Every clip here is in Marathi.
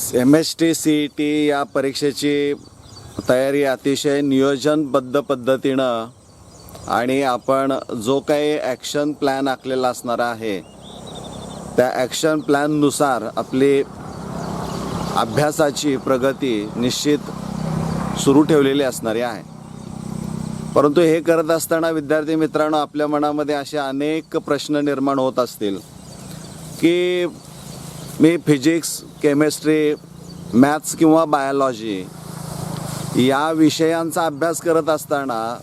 MST CET या परीक्षेची तयारी अतिशय नियोजनबद्ध पद्धतीनं आणि आपण जो काही ॲक्शन प्लॅन आखलेला असणार आहे त्या ॲक्शन प्लॅननुसार आपली अभ्यासाची प्रगती निश्चित सुरू ठेवलेली असणारी आहे. परंतु हे करत असताना विद्यार्थी मित्रांनो, आपल्या मनामध्ये असे अनेक प्रश्न निर्माण होत असतील की मी फिजिक्स, केमिस्ट्री, मॅथ्स किंवा बायोलॉजी या विषयांचा अभ्यास करत असताना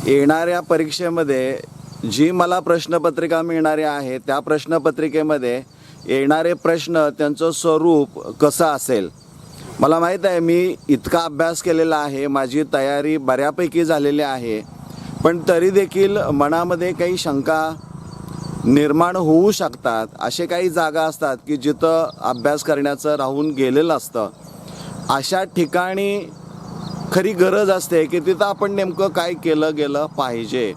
येणाऱ्या परीक्षेमध्ये जी मला प्रश्नपत्रिका मिळणारी आहे त्या प्रश्नपत्रिकेमध्ये येणारे प्रश्न त्यांचं स्वरूप कसं असेल. मला माहीत आहे मी इतका अभ्यास केलेला आहे, माझी तयारी बऱ्यापैकी झालेली आहे, पण तरी देखील मनामध्ये काही शंका निर्माण होऊ शकतात. असे काही जागा असतात की जिथं अभ्यास करण्याचं राहून गेलेलं असतं. अशा ठिकाणी खरी गरज असते की तिथं आपण नेमकं काय केलं गेलं पाहिजे.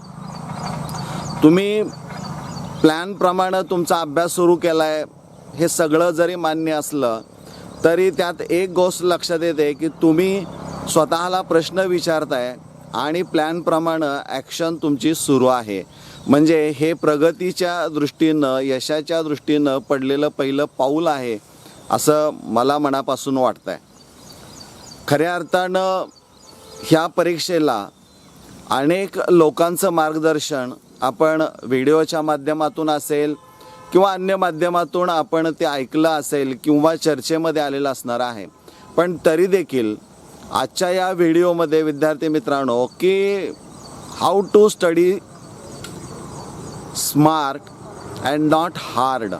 तुम्ही प्लॅनप्रमाणे तुमचा अभ्यास सुरू केला आहे हे सगळं जरी मान्य असलं तरी त्यात एक गोष्ट लक्षात येते की तुम्ही स्वतःला प्रश्न विचारताय आणि प्लॅनप्रमाणे ॲक्शन तुमची सुरू आहे. म्हणजे हे प्रगतीच्या दृष्टीनं, यशाच्या दृष्टीनं पडलेलं पहिलं पाऊल आहे असं मला मनापासून वाटतं आहे. खऱ्या अर्थानं ह्या परीक्षेला अनेक लोकांचं मार्गदर्शन आपण व्हिडिओच्या माध्यमातून असेल किंवा अन्य माध्यमातून आपण ते ऐकलं असेल किंवा चर्चेमध्ये आलेलं असणार आहे. पण तरी देखील आजच्या या व्हिडिओमध्ये विद्यार्थी मित्रांनो की how to study smart and not hard,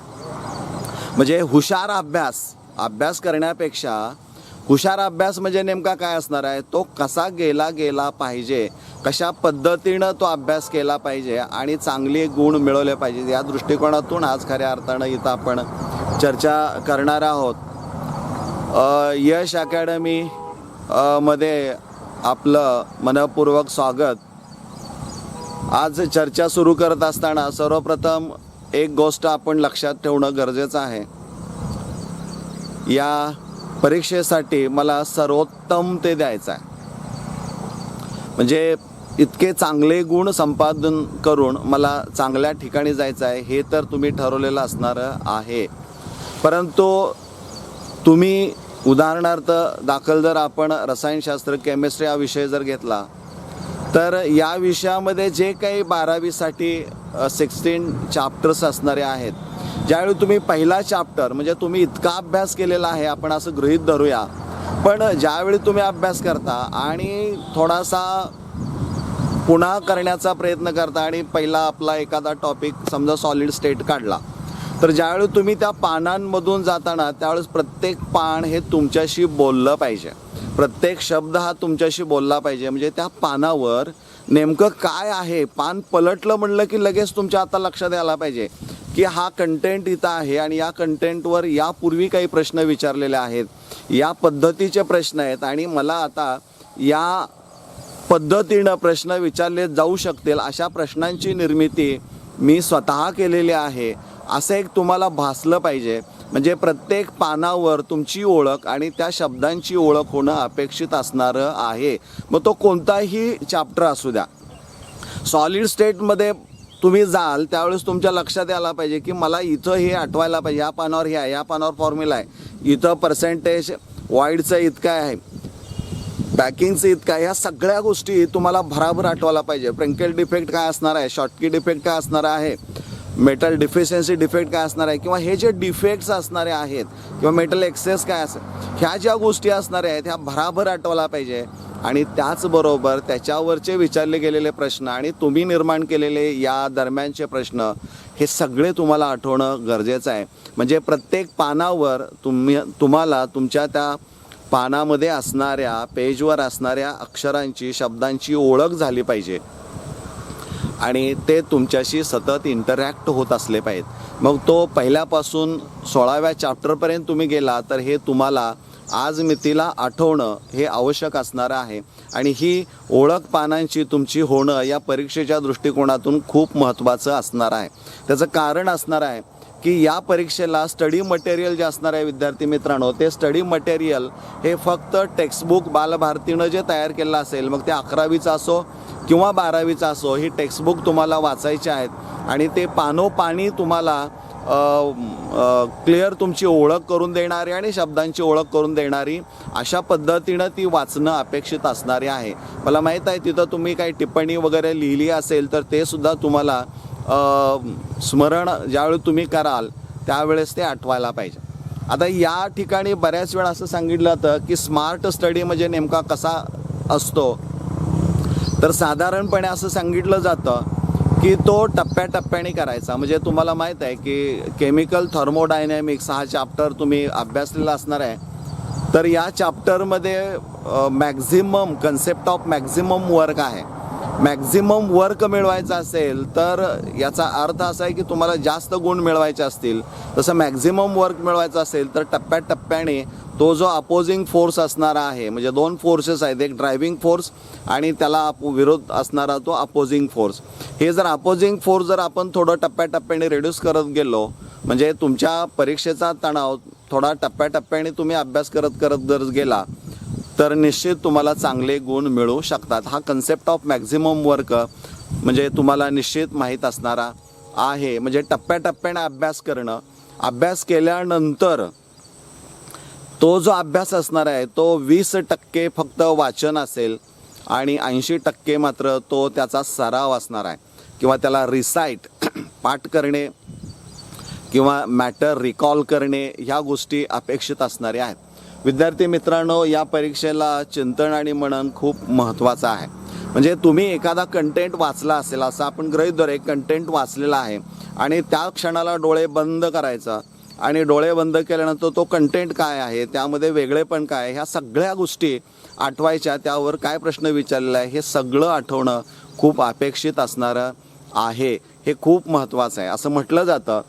म्हणजे हुशार अभ्यास करण्यापेक्षा हुशार अभ्यास म्हणजे नेमका काय असणार आहे, तो कसा गेला पाहिजे, कशा पद्धतीनं तो अभ्यास केला पाहिजे आणि चांगले गुण मिळवले पाहिजे, या दृष्टिकोनातून आज खऱ्या अर्थानं इथं आपण चर्चा करणार आहोत. यश अकॅडमी मध्ये आपलं मनपूर्वक स्वागत. आज चर्चा सुरू करत असताना सर्वप्रथम एक गोष्ट आपण लक्षात ठेवणं गरजेचं आहे. या परीक्षेसाठी मला सर्वोत्तम ते द्यायचं आहे, म्हणजे इतके चांगले गुण संपादन करून मला चांगल्या ठिकाणी जायचं आहे हे तर तुम्ही ठरवलेलं असणार आहे. परंतु तुम्ही उदाहरणार्थ दाखल जर आपण रसायनशास्त्र, केमिस्ट्री हा विषय जर घेतला तर या विषयामध्ये जे काही 12वीसाठी 16 चॅप्टर्स असणारे आहेत, ज्यावेळी तुम्ही पहिला चॅप्टर म्हणजे तुम्ही इतका अभ्यास केलेला आहे आपण असं गृहीत धरूया, पण ज्यावेळी तुम्ही अभ्यास करता आणि थोडासा पुन्हा करण्याचा प्रयत्न करता आणि पहिला आपला एखादा टॉपिक समजा सॉलिड स्टेट काढला, तर ज्यावेळी तुम्ही त्या पानांमधून जाताना त्यावेळेस प्रत्येक पान हे तुमच्याशी बोललं पाहिजे, प्रत्येक शब्द हा तुमच्याशी बोलला पाहिजे. म्हणजे त्या पानावर नेमकं काय आहे, पान पलटलं म्हणलं की लगेच तुमच्या आता लक्षात यायला पाहिजे की हा कंटेंट इथं आहे आणि या कंटेंटवर यापूर्वी काही प्रश्न विचारलेले आहेत, या पद्धतीचे प्रश्न आहेत आणि मला आता या पद्धतीनं प्रश्न विचारले जाऊ शकतील अशा प्रश्नांची निर्मिती मी स्वतः केलेली आहे असं एक तुम्हाला भासलं पाहिजे. म्हणजे प्रत्येक पानावर तुमची ओळख आणि त्या शब्दांची ओळख होणं अपेक्षित असणारं आहे. मग तो कोणताही चॅप्टर असू द्या. सॉलिड स्टेटमध्ये तुम्ही जाल त्यावेळेस तुमच्या लक्षात यायला पाहिजे की मला इथं हे आठवायला पाहिजे, या पानावर हे आहे, या पानावर फॉर्म्युला आहे, इथं पर्सेंटेज वाईडचं इतकं आहे, पॅकिंगचं इतकं आहे, ह्या सगळ्या गोष्टी तुम्हाला भराभर आठवायला पाहिजे. फ्रँकेल डिफेक्ट काय असणार आहे, शॉर्टकी डिफेक्ट काय असणार आहे, मेटल डिफिशियन्सी डिफेक्ट काय असणार आहे, किंवा हे जे डिफेक्ट्स असणारे आहेत किंवा मेटल एक्सेस काय असेल, ह्या ज्या गोष्टी असणाऱ्या आहेत ह्या भराभर आठवायला पाहिजे. आणि त्याचबरोबर त्याच्यावरचे विचारले गेलेले प्रश्न आणि तुम्ही निर्माण केलेले या दरम्यानचे प्रश्न हे सगळे तुम्हाला आठवणं गरजेचं आहे. म्हणजे प्रत्येक पानावर तुम्हाला तुमच्या त्या पानामध्ये असणाऱ्या, पेजवर असणाऱ्या अक्षरांची, शब्दांची ओळख झाली पाहिजे आणि ते तुमच्याशी सतत इंटरॅक्ट होत असले पाहिजेत. मग तो पहिल्यापासून 16व्या चॅप्टरपर्यंत तुम्ही गेला तर हे तुम्हाला आज मितीला आठवणं हे आवश्यक असणार आहे. आणि ही ओळख पानांची तुमची होणं या परीक्षेच्या दृष्टिकोनातून खूप महत्त्वाचं असणार आहे. त्याचं कारण असणार आहे की या परीक्षेला स्टडी मटेरियल जे असणार आहे विद्यार्थी मित्रांनो, ते स्टडी मटेरियल हे फक्त टेक्स्टबुक बालभारतीनं जे तयार केलं असेल, मग ते 11वीचं असो किंवा 12वीचं असो, ही टेक्स्टबुक तुम्हाला वाचायची आहेत आणि ते पानोपानी तुम्हाला क्लिअर तुमची ओळख करून देणारी आणि शब्दांची ओळख करून देणारी अशा पद्धतीनं ती वाचणं अपेक्षित असणारी आहे. मला माहीत आहे तिथं तुम्ही काही टिप्पणी वगैरे लिहिली असेल तर ते सुद्धा तुम्हाला स्मरण ज्यावेळी तुम्ही कराल त्यावेळेस ते आठवायला पाहिजे. आता या ठिकाणी बऱ्याच वेळा असं सांगितलं जातं की स्मार्ट स्टडी म्हणजे नेमका कसा असतो, तर साधारणपणे असं सांगितलं जातं की तो टप्प्याटप्प्याने करायचा. म्हणजे तुम्हाला माहीत आहे की केमिकल थर्मोडायनॅमिक्स हा चॅप्टर तुम्ही अभ्यासलेला असणार आहे. तर या चॅप्टरमध्ये maximum concept of maximum work आहे. मॅक्झिमम वर्क मिळवायचं असेल तर याचा अर्थ असा आहे की तुम्हाला जास्त गुण मिळवायचे असतील, तसं मॅक्झिमम वर्क मिळवायचं असेल तर टप्प्याटप्प्याने तो जो अपोजिंग फोर्स असणारा आहे, म्हणजे दोन फोर्सेस आहेत, एक ड्रायव्हिंग फोर्स आणि त्याला विरोध असणारा तो अपोजिंग फोर्स. हे जर अपोजिंग फोर्स जर आपण थोडं टप्प्याटप्प्याने रिड्यूस करत गेलो, म्हणजे तुमच्या परीक्षेचा तणाव थोडा टप्प्याटप्प्याने तुम्ही अभ्यास करत करत जर गेला तर निश्चित तुम्हाला चांगले गुण मिळू शकतात. हा कन्सेप्ट ऑफ मॅक्झिमम वर्क म्हणजे तुम्हाला निश्चित माहीत असणारा आहे. म्हणजे टप्प्याटप्प्याने अभ्यास करणं, अभ्यास केल्यानंतर तो जो अभ्यास असणार आहे तो 20% फक्त वाचन असेल आणि 80% मात्र तो त्याचा सराव असणार आहे किंवा त्याला रिसाईट पाठ करणे किंवा मॅटर रिकॉल करणे ह्या गोष्टी अपेक्षित असणाऱ्या आहेत. विद्यार्थी मित्रांनो, या परीक्षेला चिंतन आणि मनन खूप महत्त्वाचं आहे. म्हणजे तुम्ही एखादा कंटेंट वाचला असेल, असं आपण गृहीत धरू एक कंटेंट वाचलेला आहे आणि त्या क्षणाला डोळे बंद करायचा आणि डोळे बंद केल्यानंतर तो कंटेंट काय आहे, त्यामध्ये वेगळेपण काय, ह्या सगळ्या गोष्टी आठवायच्या, त्यावर काय प्रश्न विचारलेला आहे हे सगळं आठवणं खूप अपेक्षित असणारं आहे. हे खूप महत्त्वाचं आहे. असं म्हटलं जातं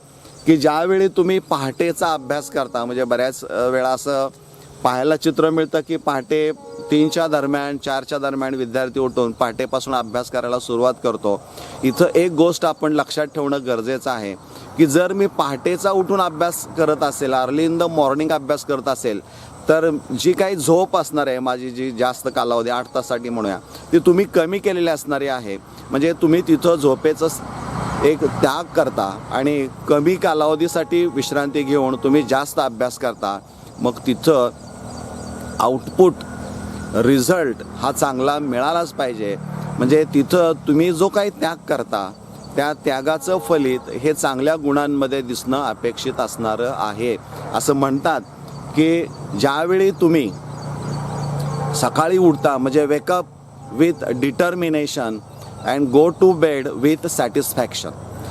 की ज्यावेळी तुम्ही पहाटेचा अभ्यास करता, म्हणजे बऱ्याच वेळा असं पाहायला चित्र मिळतं की पहाटे 3च्या दरम्यान 4च्या दरम्यान विद्यार्थी उठून पहाटेपासून अभ्यास करायला सुरुवात करतो. इथं एक गोष्ट आपण लक्षात ठेवणं गरजेचं आहे की जर मी पहाटेचा उठून अभ्यास करत असेल, अर्ली इन द मॉर्निंग अभ्यास करत असेल, तर जी काही झोप असणार आहे माझी, जी जास्त कालावधी 8 तासासाठी म्हणूया, ती तुम्ही कमी केलेली असणारी आहे. म्हणजे तुम्ही तिथं झोपेचं एक त्याग करता आणि कमी कालावधीसाठी विश्रांती घेऊन तुम्ही जास्त अभ्यास करता. मग तिथं आउटपुट रिझल्ट हा चांगला मिळालाच पाहिजे. म्हणजे तिथं तुम्ही जो काही त्याग करता त्या त्यागाचं फलित हे चांगल्या गुणांमध्ये दिसणं अपेक्षित असणारं आहे. असं म्हणतात की ज्यावेळी तुम्ही सकाळी उठता, म्हणजे wake up with determination and go to bed with satisfaction,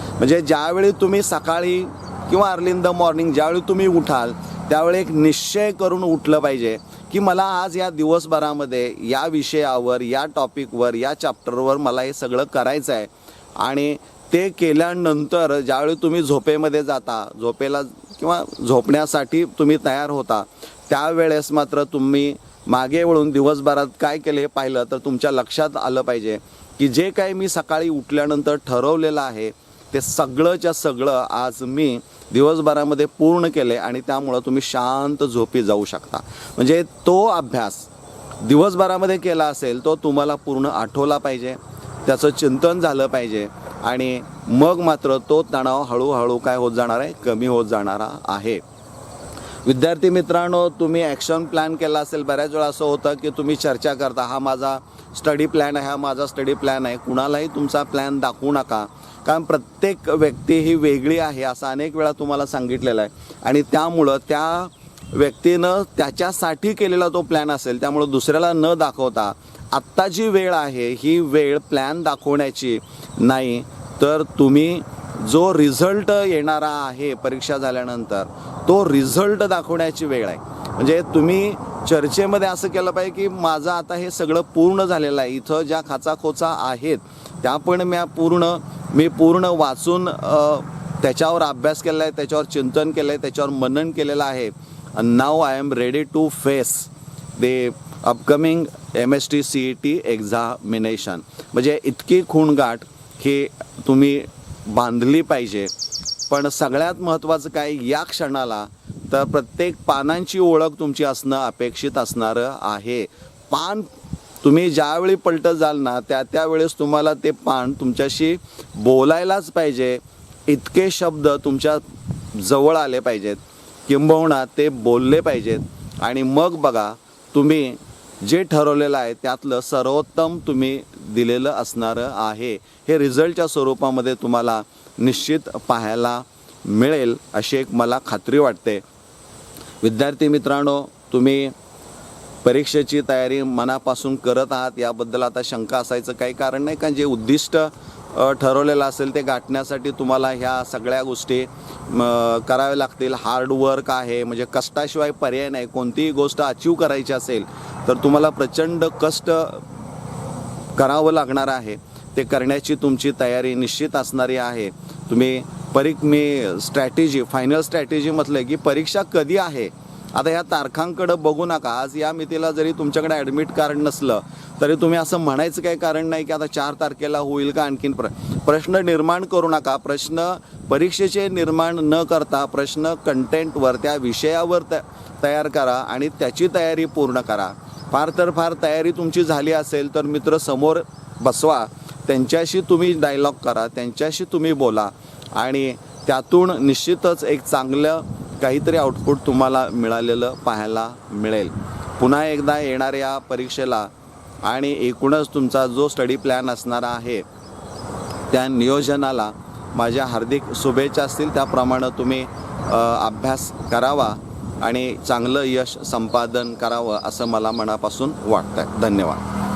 म्हणजे ज्यावेळी तुम्ही सकाळी किंवा अर्ली इन द मॉर्निंग ज्यावेळी तुम्ही उठाल त्यावेळी एक निश्चय करून उठलं पाहिजे की मला आज या दिवसभरामध्ये या विषयावर, या टॉपिकवर, या चॅप्टरवर मला हे सगळं करायचं आहे. आणि ते केल्यानंतर ज्यावेळी तुम्ही झोपेमध्ये जाता, झोपेला किंवा झोपण्यासाठी तुम्ही तयार होता, त्यावेळेस मात्र तुम्ही मागे वळून दिवसभरात काय केले हे पाहिलं तर तुमच्या लक्षात आलं पाहिजे की जे काही मी सकाळी उठल्यानंतर ठरवलेलं आहे ते सगळंच्या सगळं आज मी दिवसभरामध्ये पूर्ण केले आणि त्यामुळं तुम्ही शांत झोपी जाऊ शकता. म्हणजे तो अभ्यास दिवसभरामध्ये केला असेल तो तुम्हाला पूर्ण आठवला पाहिजे, त्याचं चिंतन झालं पाहिजे आणि मग मात्र तो तणाव हळूहळू काय होत जाणार आहे, कमी होत जाणारा आहे. विद्यार्थी मित्रांनो, तुम्ही ॲक्शन प्लॅन केला असेल. बऱ्याच वेळा असं होतं की तुम्ही चर्चा करता, हा माझा स्टडी प्लॅन आहे, हा माझा स्टडी प्लॅन आहे. कुणालाही तुमचा प्लॅन दाखवू नका, कारण प्रत्येक व्यक्ती ही वेगळी आहे असं अनेक वेळा तुम्हाला सांगितलेलं आहे आणि त्यामुळं त्या व्यक्तीनं त्याच्यासाठी केलेला तो प्लॅन असेल, त्यामुळं दुसऱ्याला न दाखवता आत्ता जी वेळ आहे ही वेळ प्लॅन दाखवण्याची नाही, तर तुम्ही जो रिझल्ट येणारा आहे परीक्षा झाल्यानंतर तो रिझल्ट दाखवण्याची वेळ आहे. म्हणजे तुम्ही चर्चेमध्ये असं केलं पाहिजे की माझं आता हे सगळं पूर्ण झालेलं आहे, इथं ज्या खाचाखोचा आहेत त्या पण मी पूर्ण वाचून त्याच्यावर अभ्यास केला आहे, त्याच्यावर चिंतन केलं आहे, त्याच्यावर मनन केलेलं आहे. Now I am ready to face the upcoming MST CET examination. म्हणजे इतकी खूणगाठ ही तुम्ही बांधली पाहिजे पण सगळ्यात महत्त्वाचं काय या क्षणाला तर प्रत्येक पानांची ओळख तुमची असणं अपेक्षित असणारं आहे. पान तुम्ही ज्यावेळी पलटत जाल ना त्यावेळेस तुम्हाला ते पान तुमच्याशी बोलायलाच पाहिजे, इतके शब्द तुमच्या जवळ आले पाहिजेत, किंबहुना ते बोलले पाहिजेत आणि मग बघा तुम्ही जे ठरवलेलं आहे त्यातलं सर्वोत्तम तुम्ही दिलेलं असणारं आहे. हे रिझल्टच्या स्वरूपामध्ये तुम्हाला निश्चित पाहायला मिळेल अशी एक मला खात्री वाटते. विद्यार्थी मित्रांनो, तुम्ही परीक्षेची तयारी मनापासून करत आहात याबद्दल आता शंका असायचं काही कारण नाही, कारण जे उद्दिष्ट ठरवलेलं असेल ते गाठण्यासाठी तुम्हाला ह्या सगळ्या गोष्टी कराव्या लागतील. हार्डवर्क आहे, म्हणजे कष्टाशिवाय पर्याय नाही. कोणतीही गोष्ट अचीव करायची असेल तर तुम्हाला प्रचंड कष्ट करावं लागणार आहे. ते करण्याची तुमची तयारी निश्चित असणारी आहे. तुम्ही फायनल स्ट्रॅटेजी म्हटलं की परीक्षा कधी आहे, आता ह्या तारखांकडं बघू नका. आज या मितीला जरी तुमच्याकडे ॲडमिट कार्ड नसलं तरी तुम्ही असं म्हणायचं काही कारण नाही की आता 4 तारखेला होईल का आणखीन प्रश्न निर्माण करू नका. प्रश्न परीक्षेचे निर्माण न करता प्रश्न कंटेंटवर त्या विषयावर तयार करा आणि त्याची तयारी पूर्ण करा. फार तर फार तयारी तुमची झाली असेल तर मित्र समोर बसवा, त्यांच्याशी तुम्ही डायलॉग करा, त्यांच्याशी तुम्ही बोला आणि त्यातून निश्चितच एक चांगलं काहीतरी आउटपुट तुम्हाला मिळालेलं पाहायला मिळेल. पुन्हा एकदा येणाऱ्या परीक्षेला आणि एकूणच तुमचा जो स्टडी प्लॅन असणारा आहे त्या नियोजनाला माझ्या हार्दिक शुभेच्छा असतील. त्याप्रमाणे तुम्ही अभ्यास करावा आणि चांगलं यश संपादन करावं असं मला मनापासून वाटतं. धन्यवाद.